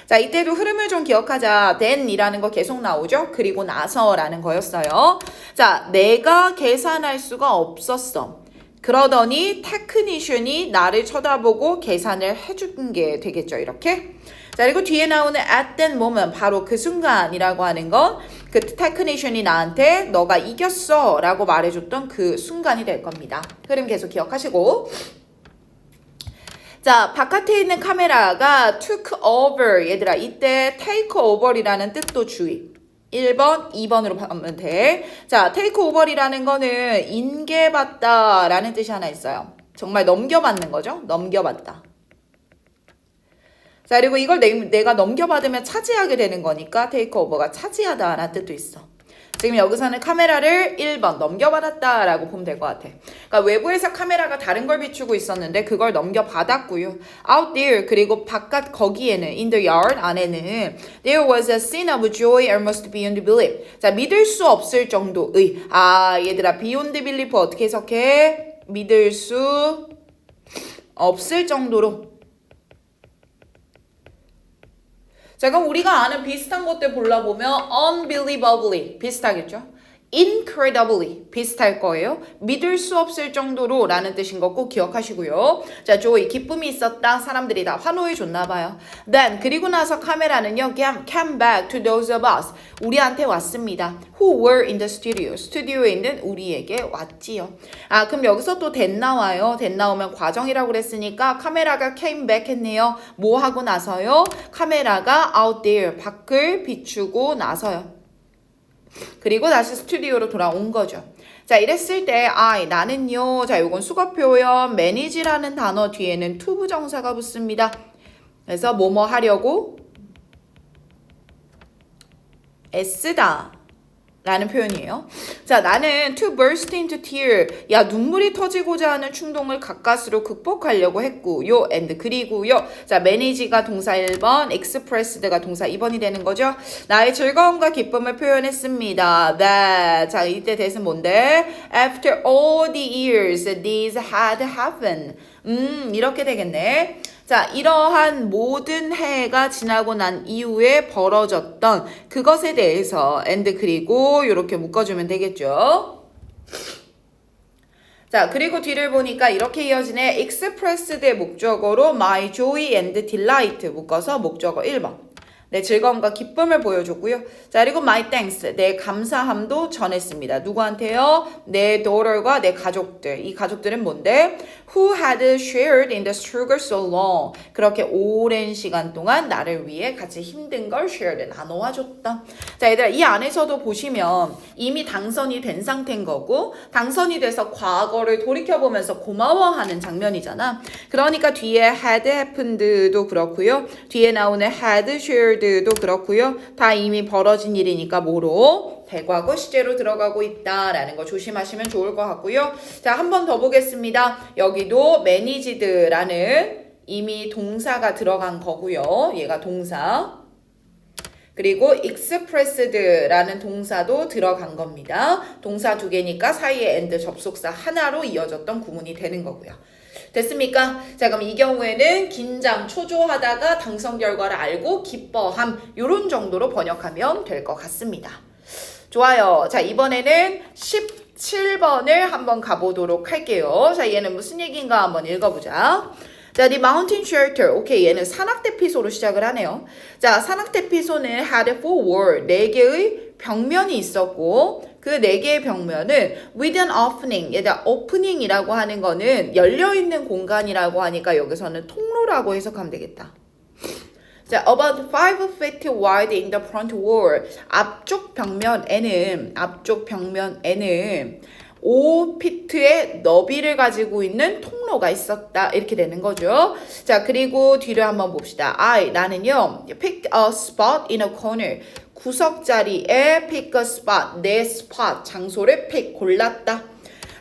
자, 이때도 흐름을 좀 기억하자. then 이라는 거 계속 나오죠. 그리고 나서 라는 거였어요. 자, 내가 계산할 수가 없었어. 그러더니 테크니션이 나를 쳐다보고 계산을 해준 게 되겠죠. 이렇게. 자, 그리고 뒤에 나오는 at that moment, 바로 그 순간이라고 하는 건 그 테크니션이 나한테 너가 이겼어 라고 말해줬던 그 순간이 될 겁니다. 흐름 계속 기억하시고. 자, 바깥에 있는 카메라가 took over. 얘들아, 이때 take over이라는 뜻도 주의. 1번, 2번으로 보면 돼. 자, take over이라는 거는 인계받다 라는 뜻이 하나 있어요. 정말 넘겨받는 거죠. 넘겨받다. 자, 그리고 이걸 내가 넘겨받으면 차지하게 되는 거니까 take over가 차지하다 라는 뜻도 있어. 지금 여기서는 카메라를 1번 넘겨받았다 라고 보면 될 것 같아. 그러니까 외부에서 카메라가 다른 걸 비추고 있었는데 그걸 넘겨받았고요. Out there, 그리고 바깥 거기에는 in the yard 안에는 there was a scene of joy almost beyond belief. 자, 믿을 수 없을 정도의. 아, 얘들아, beyond belief 어떻게 해석해? 믿을 수 없을 정도로. 자, 그럼 우리가 아는 비슷한 것들 골라보면 unbelievably 비슷하겠죠? incredibly 비슷할 거예요. 믿을 수 없을 정도로 라는 뜻인 거 꼭 기억하시고요. 자, joy 기쁨이 있었다. 사람들이 다 환호해 줬나 봐요. Then 그리고 나서 카메라는요 came back to those of us 우리한테 왔습니다. Who were in the studio 스튜디오에 있는 우리에게 왔지요. 아 그럼 여기서 또 then 나와요. then 나오면 과정이라고 그랬으니까 카메라가 came back 했네요. 뭐 하고 나서요? 카메라가 out there 밖을 비추고 나서요. 그리고 다시 스튜디오로 돌아온 거죠. 자, 이랬을 때 나는요. 자, 요건 수거 표현 manage라는 단어 뒤에는 to 부정사가 붙습니다. 그래서 뭐뭐 하려고 애쓰다 라는 표현이에요. 자, 나는 to burst into tear. 야, 눈물이 터지고자 하는 충동을 가까스로 극복하려고 했고요. and 그리고요. 자, manage가 동사 1번, expressed가 동사 2번이 되는 거죠. 나의 즐거움과 기쁨을 표현했습니다. that. 자, 이때 대신 뭔데? After all the years these had happened. 이렇게 되겠네. 자, 이러한 모든 해가 지나고 난 이후에 벌어졌던 그것에 대해서 and 그리고 이렇게 묶어주면 되겠죠. 자, 그리고 뒤를 보니까 이렇게 이어지네. expressed의 목적어로 my joy and delight 묶어서 목적어 1번. 내 즐거움과 기쁨을 보여줬고요. 자, 그리고 my thanks, 내 감사함도 전했습니다. 누구한테요? 내 daughter과 내 가족들. 이 가족들은 뭔데? Who had shared in the struggle so long. 그렇게 오랜 시간 동안 나를 위해 같이 힘든 걸 shared, 나눠와줬다. 자, 얘들아, 이 안에서도 보시면 이미 당선이 된 상태인 거고 당선이 돼서 과거를 돌이켜보면서 고마워하는 장면이잖아. 그러니까 뒤에 had happened도 그렇고요. 뒤에 나오는 had shared 도 그렇고요. 다 이미 벌어진 일이니까 뭐로? 대과거 시제로 들어가고 있다라는 거 조심하시면 좋을 것 같고요. 자, 한 번 더 보겠습니다. 여기도 managed라는 이미 동사가 들어간 거고요. 얘가 동사. 그리고 expressed라는 동사도 들어간 겁니다. 동사 두 개니까 사이에 and 접속사 하나로 이어졌던 구문이 되는 거고요. 됐습니까? 자, 그럼 이 경우에는 긴장, 초조하다가 당선 결과를 알고 기뻐함 요런 정도로 번역하면 될 것 같습니다. 좋아요. 자, 이번에는 17번을 한번 가보도록 할게요. 자, 얘는 무슨 얘기인가 한번 읽어보자. 자, the mountain shelter. 오케이, 얘는 산악대피소로 시작을 하네요. 자, 산악대피소는 had 4 4개의 벽면이 있었고 그 4개의 벽면은 with an opening, 얘가 opening이라고 하는 거는 열려있는 공간이라고 하니까 여기서는 통로라고 해석하면 되겠다. 자, about 5 feet wide in the front wall. 앞쪽 벽면에는 5피트의 너비를 가지고 있는 통로가 있었다. 이렇게 되는 거죠. 자, 그리고 뒤를 한번 봅시다. 나는요, pick a spot in a corner. 구석 자리에 pick a spot, 내 스팟, 장소를 골랐다.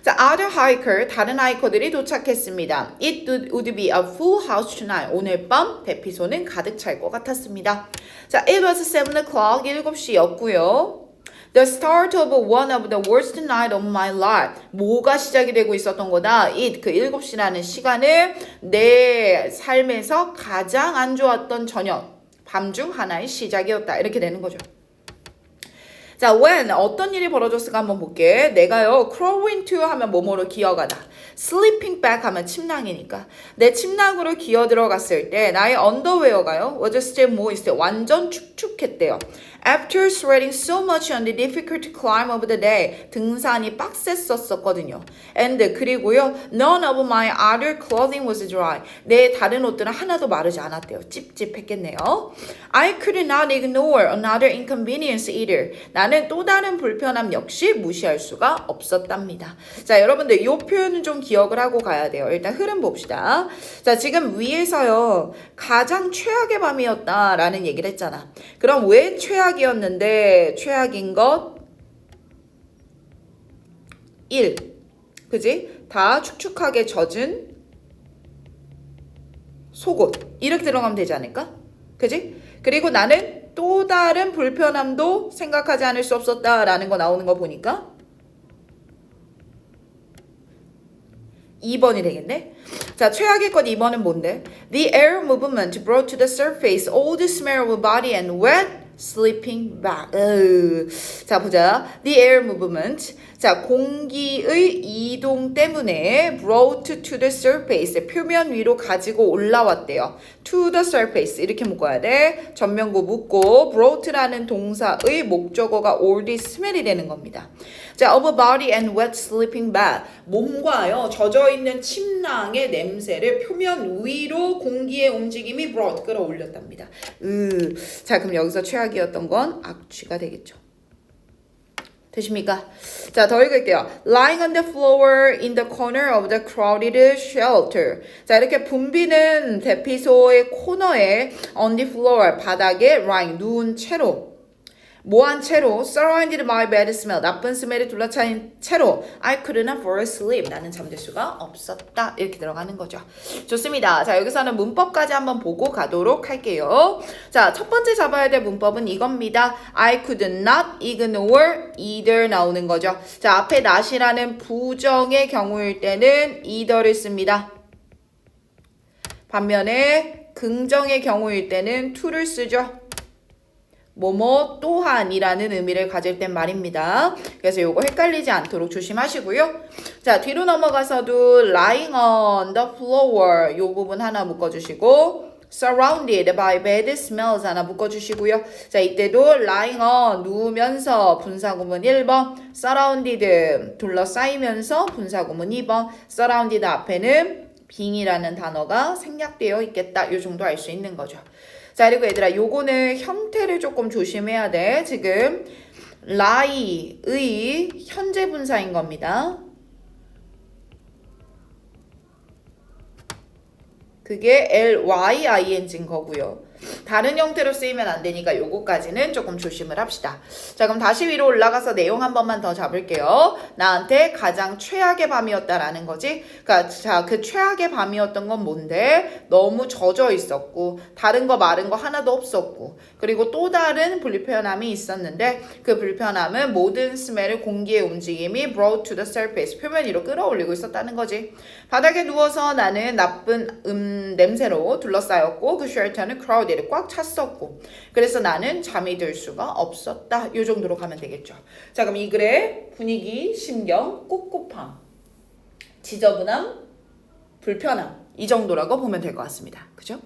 자, other hiker, 다른 하이커들이 도착했습니다. It would be a full house tonight. 오늘 밤 대피소는 가득 찰 것 같았습니다. 자, it was 7 o'clock, 7시였고요. The start of one of the worst night of my life. 뭐가 시작이 되고 있었던 거다? It, 그 7시라는 시간을 내 삶에서 가장 안 좋았던 저녁, 밤 중 하나의 시작이었다. 이렇게 되는 거죠. 자, when 어떤 일이 벌어졌을까 한번 볼게. 내가요, crawl into 하면 뭐뭐로 기어가다. sleeping bag 하면 침낭이니까. 내 침낭으로 기어 들어갔을 때 나의 언더웨어가요, was still moist. 완전 축축했대요. After sweating so much on the difficult climb of the day. 등산이 빡셌었거든요. And 그리고요, none of my other clothing was dry. 내 다른 옷들은 하나도 마르지 않았대요. 찝찝했겠네요. I could not ignore another inconvenience either. 나는 또 다른 불편함 역시 무시할 수가 없었답니다. 자, 여러분들 이 표현은 좀 기억을 하고 가야 돼요. 일단 흐름 봅시다. 자, 지금 위에서요, 가장 최악의 밤이었다라는 얘기를 했잖아. 그럼 왜 최악이었는데 최악인 것 1. 그지? 다 축축하게 젖은 속옷. 이렇게 들어가면 되지 않을까? 그지? 그리고 나는 또 다른 불편함도 생각하지 않을 수 없었다라는 거 나오는 거 보니까 2번이 되겠네. 자, 최악의 것 2번은 뭔데? The air movement brought to the surface all the smell of body and wet sleeping bag. 자, 보자. The air movement. 자, 공기의 이동 때문에 brought to the surface. 표면 위로 가지고 올라왔대요. to the surface. 이렇게 묶어야 돼. 전면구 묶고 brought라는 동사의 목적어가 all this smell이 되는 겁니다. 자, of a body and wet sleeping bag. 몸과요, 젖어있는 침낭의 냄새를 표면 위로 공기의 움직임이 brought, 끌어올렸답니다. 자, 그럼 여기서 최악이었던 건 악취가 되겠죠. 되십니까? 자, 더 읽을게요. Lying on the floor in the corner of the crowded shelter. 자, 이렇게 붐비는 대피소의 코너에 on the floor, 바닥에 lying, 누운 채로, 뭐한 채로 surrounded by bad smell, 나쁜 스멜이 둘러싸인 채로 I could not fall asleep, 나는 잠들 수가 없었다. 이렇게 들어가는 거죠. 좋습니다. 자, 여기서는 문법까지 한번 보고 가도록 할게요. 자, 첫 번째 잡아야 될 문법은 이겁니다. I could not ignore either 나오는 거죠. 자, 앞에 not이라는 부정의 경우일 때는 either를 씁니다. 반면에 긍정의 경우일 때는 to를 쓰죠. 뭐뭐 또한이라는 의미를 가질 땐 말입니다. 그래서 요거 헷갈리지 않도록 조심하시고요. 자, 뒤로 넘어가서도 lying on the floor 요 부분 하나 묶어주시고 surrounded by bad smells 하나 묶어주시고요. 자, 이때도 lying on 누우면서 분사구문 1번, surrounded 둘러싸이면서 분사구문 2번, surrounded 앞에는 being이라는 단어가 생략되어 있겠다. 요 정도 알 수 있는 거죠. 자, 그리고 얘들아, 요거는 형태를 조금 조심해야 돼. 지금 lie의 현재 분사인 겁니다. 그게 lying인 거고요. 다른 형태로 쓰이면 안 되니까 요거까지는 조금 조심을 합시다. 자, 그럼 다시 위로 올라가서 내용 한 번만 더 잡을게요. 나한테 가장 최악의 밤이었다라는 거지. 그러니까 자, 그 최악의 밤이었던 건 뭔데? 너무 젖어 있었고 다른 거 마른 거 하나도 없었고 그리고 또 다른 불편함이 있었는데 그 불편함은 모든 스멜을 공기의 움직임이 brought to the surface, 표면 위로 끌어올리고 있었다는 거지. 바닥에 누워서 나는 나쁜 냄새로 둘러싸였고 그 쉘터는 crowded, 꽉 찼었고 그래서 나는 잠이 들 수가 없었다. 이 정도로 가면 되겠죠. 자, 그럼 이 글의 분위기, 심경, 꿉꿉함, 지저분함, 불편함 이 정도라고 보면 될 것 같습니다. 그죠?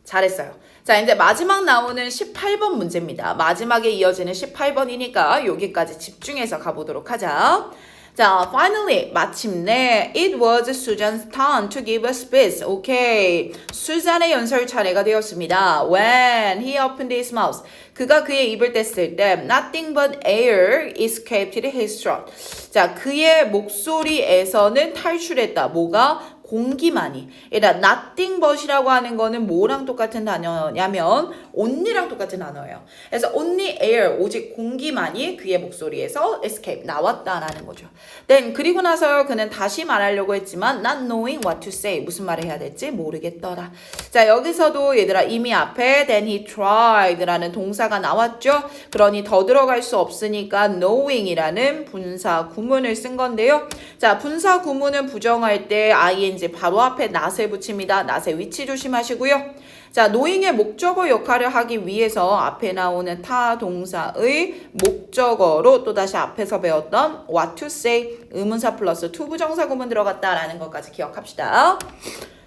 잘했어요. 자, 이제 마지막 나오는 18번 문제입니다. 마지막에 이어지는 18번이니까 여기까지 집중해서 가보도록 하자. 자, finally, 마침내 it was Susan's turn to give a speech. 오케이. 수잔의 연설 차례가 되었습니다. When he opened his mouth. 그가 그의 입을 뗐을 때 nothing but air escaped his throat. 자, 그의 목소리에서는 탈출했다. 뭐가? 공기만이. 얘들아, nothing but이라고 하는 거는 뭐랑 똑같은 단어냐면 only랑 똑같은 단어예요. 그래서 only air, 오직 공기만이 그의 목소리에서 escape, 나왔다라는 거죠. Then, 그리고 나서 그는 다시 말하려고 했지만 not knowing what to say, 무슨 말을 해야 될지 모르겠더라. 자, 여기서도 얘들아 이미 앞에 then he tried라는 동사가 나왔죠. 그러니 더 들어갈 수 없으니까 knowing이라는 분사 구문을 쓴 건데요. 자, 분사 구문은 부정할 때 ing 바로 앞에 not을 붙입니다. not의 위치 조심하시고요. 자, knowing의 목적어 역할을 하기 위해서 앞에 나오는 타 동사의 목적어로 또다시 앞에서 배웠던 what to say, 의문사 플러스 to 부정사 구문 들어갔다라는 것까지 기억합시다.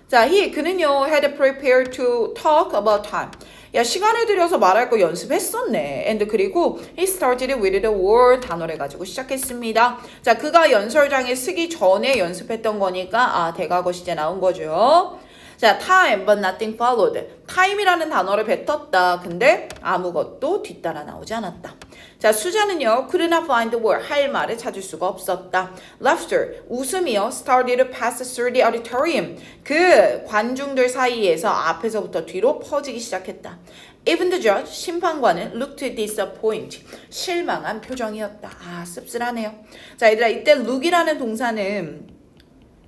자, 그는요 had prepared to talk about time. 야, 시간을 들여서 말할 거 연습했었네. And 그리고 he started with the word 단어를 가지고 시작했습니다. 자, 그가 연설장에 서기 전에 연습했던 거니까 대과거 시제 나온 거죠. 자, time but nothing followed. time이라는 단어를 뱉었다. 근데 아무것도 뒤따라 나오지 않았다. 자, 수자는요 could not find the word, 할 말을 찾을 수가 없었다. Laughter, 웃음이요 started to pass through the auditorium. 그 관중들 사이에서 앞에서부터 뒤로 퍼지기 시작했다. Even the judge, 심판관은 looked disappointed, 실망한 표정이었다. 씁쓸하네요. 자, 얘들아, 이때 look이라는 동사는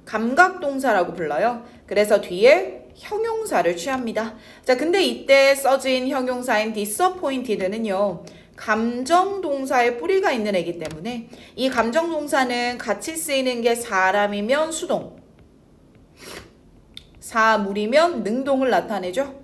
감각동사라고 불러요. 그래서 뒤에 형용사를 취합니다. 자, 근데 이때 써진 형용사인 disappointed는요 감정동사의 뿌리가 있는 애기 때문에 이 감정동사는 같이 쓰이는 게 사람이면 수동, 사물이면 능동을 나타내죠.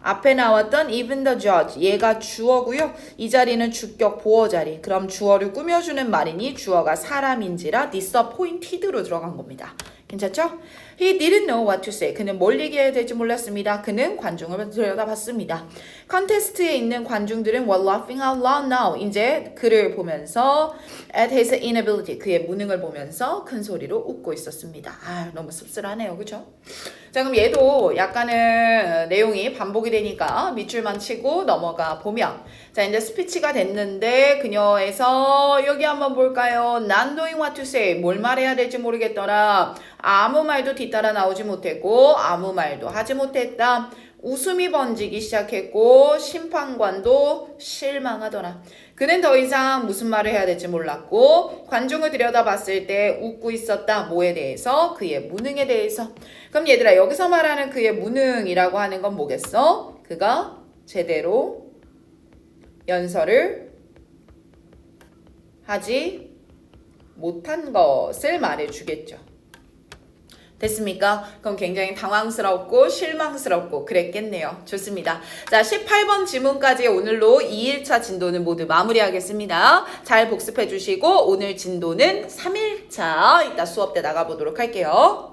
앞에 나왔던 even the judge 얘가 주어고요. 이 자리는 주격 보어 자리. 그럼 주어를 꾸며주는 말이니 주어가 사람인지라 disappointed로 들어간 겁니다. 괜찮죠? He didn't know what to say. 그는 뭘 얘기해야 될지 몰랐습니다. 그는 관중을 들여다봤습니다. 컨테스트에 있는 관중들은 were laughing out loud now. 이제 그를 보면서 at his inability. 그의 무능을 보면서 큰 소리로 웃고 있었습니다. 아, 너무 씁쓸하네요. 그죠? 자, 그럼 얘도 약간은 내용이 반복이 되니까 밑줄만 치고 넘어가 보면 자, 이제 스피치가 됐는데 그녀에서 여기 한번 볼까요? Not knowing what to say. 뭘 말해야 될지 모르겠더라. 아무 말도 뒤따라 나오지 못했고 아무 말도 하지 못했다. 웃음이 번지기 시작했고 심판관도 실망하더라. 그는 더 이상 무슨 말을 해야 될지 몰랐고 관중을 들여다봤을 때 웃고 있었다. 뭐에 대해서? 그의 무능에 대해서. 그럼 얘들아 여기서 말하는 그의 무능이라고 하는 건 뭐겠어? 그가 제대로 연설을 하지 못한 것을 말해주겠죠. 됐습니까? 그럼 굉장히 당황스럽고 실망스럽고 그랬겠네요. 좋습니다. 자, 18번 지문까지 오늘로 2일차 진도는 모두 마무리하겠습니다. 잘 복습해 주시고 오늘 진도는 3일차 이따 수업 때 나가보도록 할게요.